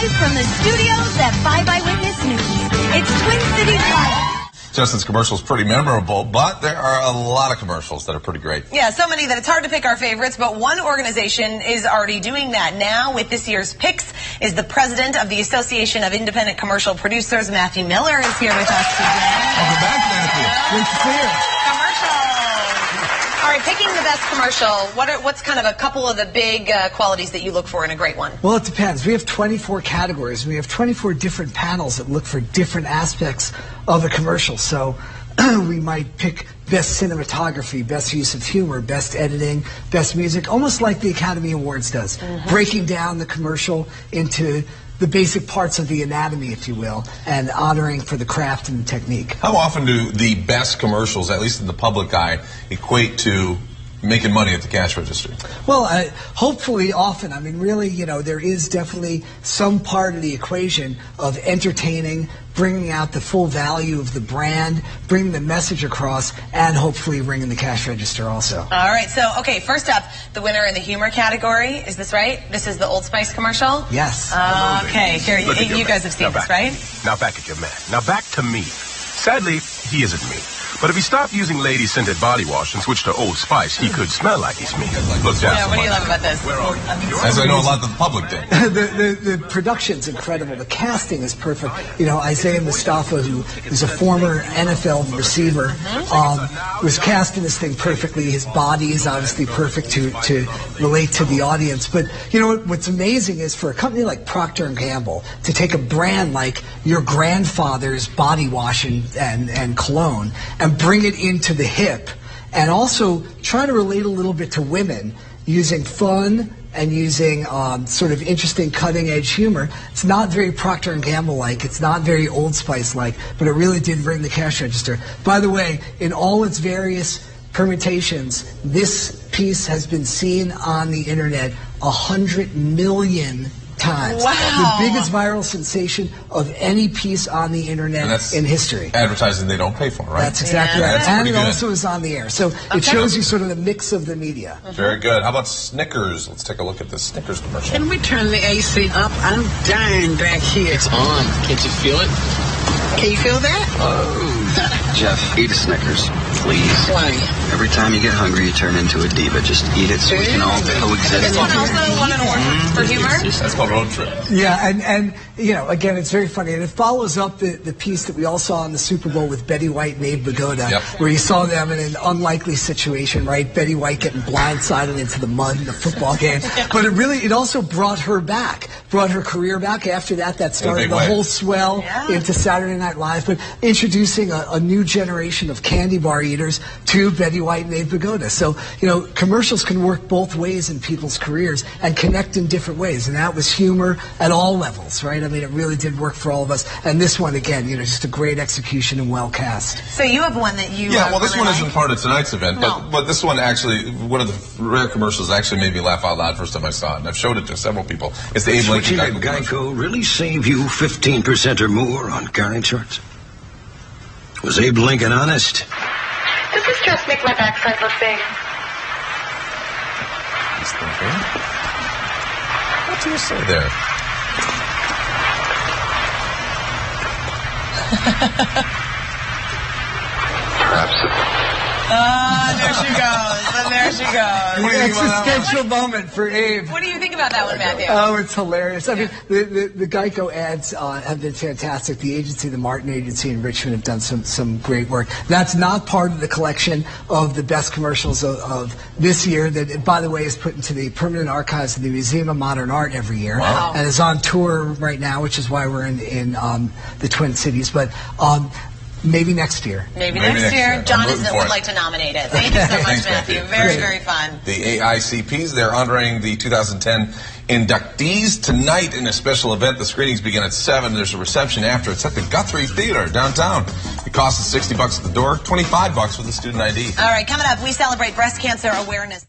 Live from the studios at 5 Eyewitness News. It's Twin Cities Live. Justin's commercial is pretty memorable, but there are a lot of commercials that are pretty great. Yeah, so many that it's hard to pick our favorites, but one organization is already doing that now with this year's picks is the president of the Association of Independent Commercial Producers, Matthew Miller, is here with us today. Welcome back, Matthew. Great to see you. Commercials. All right, picking the best commercial, what's kind of a couple of the big qualities that you look for in a great one? Well, it depends. We have 24 categories. We have 24 different panels that look for different aspects of a commercial. So we might pick best cinematography, best use of humor, best editing, best music, almost like the Academy Awards does, breaking down the commercial into the basic parts of the anatomy, if you will, and honoring for the craft and the technique. How often do the best commercials, at least in the public eye, equate to making money at the cash register? Well, hopefully often. I mean, really, you know, there is definitely some part of the equation of entertaining, bringing out the full value of the brand, bringing the message across, and hopefully ringing the cash register also. All right, so, okay, first up, the winner in the humor category. Is this right? This is the Old Spice commercial? Yes. Okay, here, you guys have seen this, right? Now back at your man. Now back to me. Sadly, he isn't me. But if he stopped using lady-scented body wash and switched to Old Spice, he could smell like he's me. Look, Yeah, what do you love about this? As I know a lot of the public did. The production's incredible. The casting is perfect. You know, Isaiah Mustafa, who is a former NFL receiver, was casting this thing perfectly. His body is obviously perfect to relate to the audience. But, you know, what's amazing is for a company like Procter & Gamble to take a brand like your grandfather's body wash and cologne and bring it into the hip, and also try to relate a little bit to women using fun and using sort of interesting cutting-edge humor. It's not very Procter & Gamble-like. It's not very Old Spice-like, but it really did ring the cash register. By the way, in all its various permutations, this piece has been seen on the internet 100 million times. Wow. The biggest viral sensation of any piece on the internet in history. Advertising they don't pay for, right? That's exactly right. And it also is on the air. So it shows you sort of the mix of the media. Very good. How about Snickers? Let's take a look at this Snickers commercial. Can we turn the AC up? I'm dying back here. It's on. Can't you feel it? Can you feel that? Oh. Jeff, eat a Snickers, please. Why? Every time you get hungry, you turn into a diva. Just eat it so we can all coexist. Anyone also want an award for humor? That's called Road Trip. Yeah, and you know, again, it's very funny. And it follows up the piece that we all saw in the Super Bowl with Betty White and Abe Vigoda, where you saw them in an unlikely situation, right? Betty White getting blindsided into the mud in a football game. But it also brought her back, brought her career back. After that started the whole swell into Saturday Night Live, but introducing a new generation of candy bar eaters to Betty White and Abe Vigoda. So, you know, commercials can work both ways in people's careers and connect in different ways. And that was humor at all levels, right? I mean, it really did work for all of us. And this one, again, you know, just a great execution and well cast. So you have one that you well, this really one isn't part of tonight's event, but this one actually, one of the rare commercials actually made me laugh out loud first time I saw it, and I've showed it to several people. It's the Abe Lincoln Geico really save you 15% or more on car insurance? Was Abe Lincoln honest? Does this just make my backside look big? What do you say there? there she goes. And there she goes. Existential moment for Abe. What do you think about that one, Matthew? Oh, it's hilarious. I mean, the Geico ads have been fantastic. The agency, the Martin Agency in Richmond, have done some great work. That's not part of the collection of the best commercials of this year that, by the way, is put into the permanent archives of the Museum of Modern Art every year. Wow. And is on tour right now, which is why we're in the Twin Cities. But maybe next year. Maybe next year. John would like to nominate it. Thank you so much, Thanks, Matthew. Very, very fun. The AICPs, they're honoring the 2010 inductees tonight in a special event. The screenings begin at 7. There's a reception after. It's at the Guthrie Theater downtown. It costs us $60 at the door, $25 with a student ID. All right, coming up, we celebrate Breast Cancer Awareness.